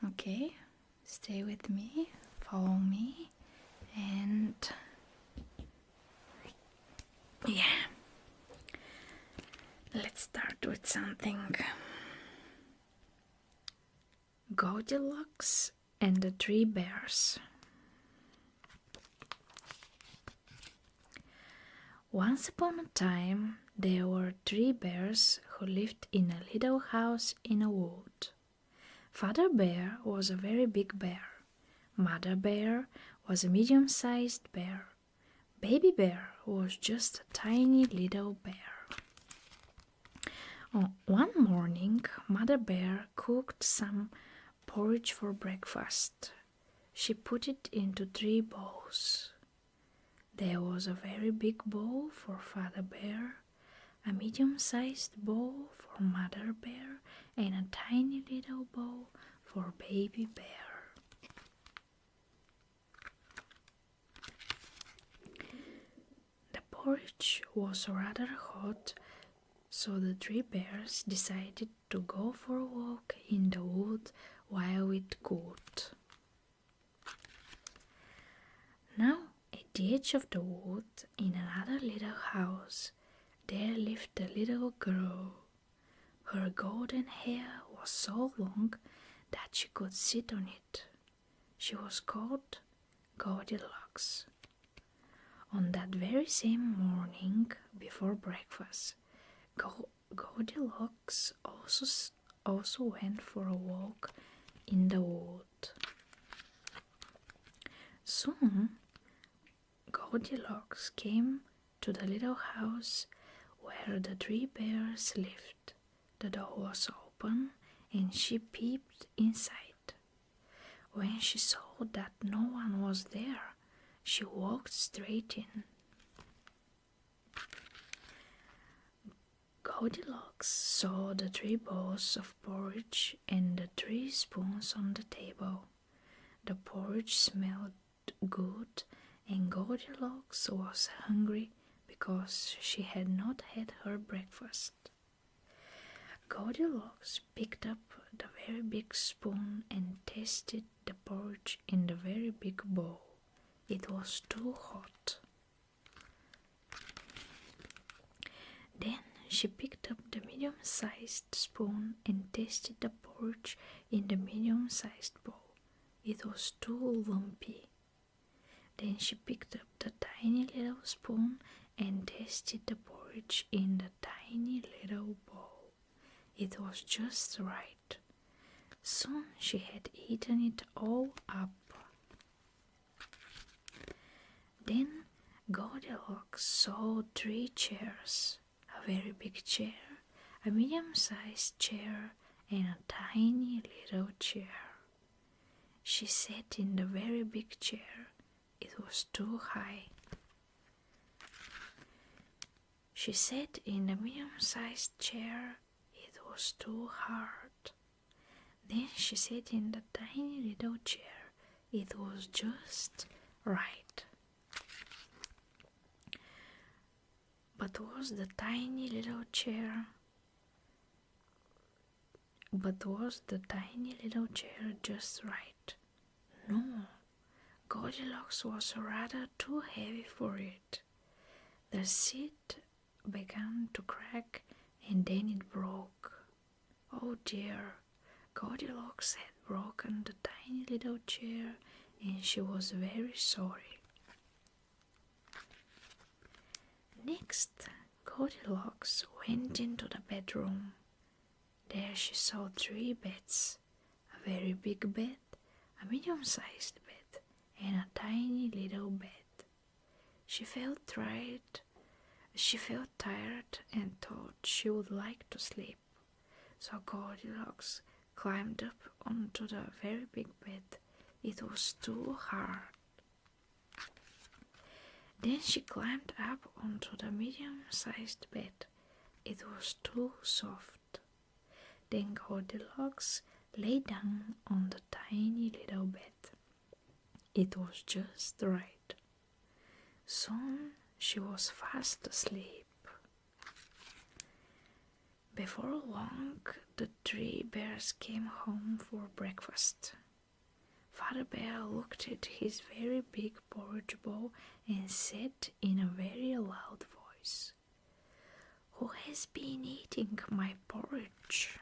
Okay, stay with me, follow me, and yeah, let's start with something. Goldilocks and the Three Bears. Once upon a time, there were 3 bears who lived in a little house in a wood. Father Bear was a very big bear. Mother Bear was a medium-sized bear. Baby Bear was just a tiny little bear. One morning, Mother Bear cooked some porridge for breakfast. She put it into 3 bowls. There was a very big bowl for Father Bear, a medium-sized bowl for Mother Bear, and a tiny little bowl for Baby Bear. The porridge was rather hot, so the 3 bears decided to go for a walk in the wood while it cooled. Now, at the edge of the wood, in another little house, there lived a little girl. Her golden hair was so long that she could sit on it. She was called Goldilocks. On that very same morning, before breakfast, Goldilocks also went for a walk in the wood. Soon, Goldilocks came to the little house where the 3 bears lived. The door was open and she peeped inside. When she saw that no one was there, she walked straight in. Goldilocks saw the 3 bowls of porridge and the 3 spoons on the table. The porridge smelled good, and Goldilocks was hungry because she had not had her breakfast. Goldilocks picked up the very big spoon and tasted the porridge in the very big bowl. It was too hot. Then she picked up the medium-sized spoon and tasted the porridge in the medium-sized bowl. It was too lumpy. Then she picked up the tiny little spoon and tasted the porridge in the tiny little bowl. It was just right. Soon she had eaten it all up. Then Goldilocks saw 3 chairs, a very big chair, a medium-sized chair, and a tiny little chair. She sat in the very big chair. It was too high. She sat in the medium-sized chair. It was too hard. Then she sat in the tiny little chair. It was just right. But was the tiny little chair just right? No. Goldilocks was rather too heavy for it. The seat began to crack and then it broke. Oh dear, Goldilocks had broken the tiny little chair and she was very sorry. Next, Goldilocks went into the bedroom. There she saw 3 beds, a very big bed, a medium-sized bed, and a tiny little bed. She felt tired and thought she would like to sleep. So Goldilocks climbed up onto the very big bed. It was too hard. Then she climbed up onto the medium-sized bed. It was too soft. Then Goldilocks lay down on the tiny little bed. It was just right. Soon she was fast asleep. Before long, the 3 bears came home for breakfast. Father Bear looked at his very big porridge bowl and said in a very loud voice, "Who has been eating my porridge?"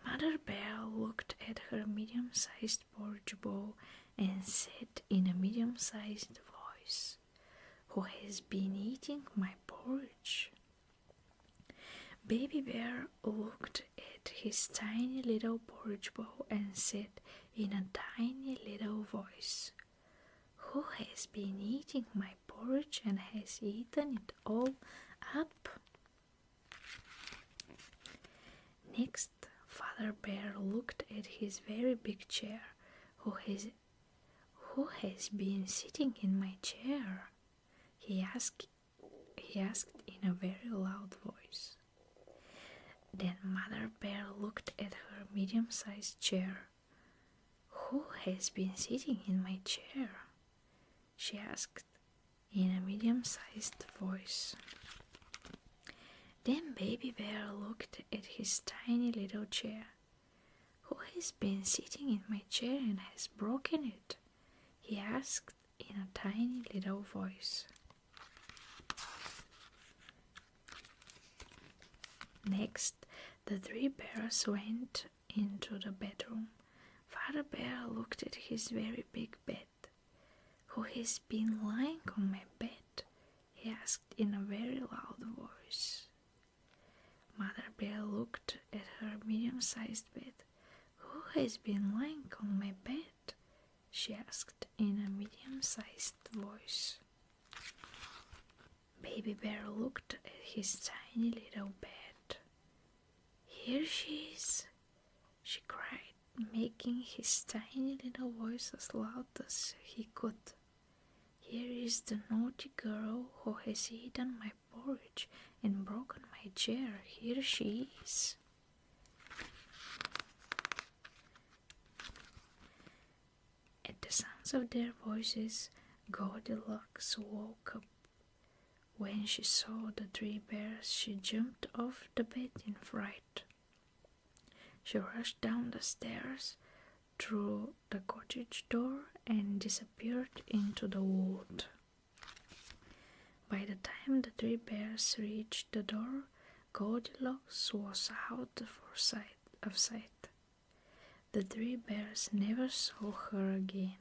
Mother Bear looked at her medium-sized porridge bowl and said in a medium-sized voice, "Who has been eating my porridge?" Baby Bear looked at his tiny little porridge bowl and said in a tiny little voice, "Who has been eating my porridge and has eaten it all up?" Next, Father Bear looked at his very big chair. Who has been sitting in my chair?" he asked in a very loud voice. Then Mother Bear looked at her medium-sized chair. "Who has been sitting in my chair?" she asked in a medium-sized voice. Then Baby Bear looked at his tiny little chair. "Who has been sitting in my chair and has broken it?" he asked in a tiny little voice. Next, the 3 bears went into the bedroom. Father Bear looked at his very big bed. "Who has been lying on my bed?" he asked in a very loud voice. Mother Bear looked at her medium-sized bed. "Who has been lying on my bed?" she asked in a medium-sized voice. Baby Bear looked at his tiny little bed. "Here she is," she cried, making his tiny little voice as loud as he could. "Here is the naughty girl who has eaten my porridge and broken my chair. Here she is." At the sounds of their voices, Goldilocks woke up. When she saw the 3 bears, she jumped off the bed in fright. She rushed down the stairs, through the cottage door, and disappeared into the wood. By the time the 3 bears reached the door, Goldilocks was out of sight. The 3 bears never saw her again.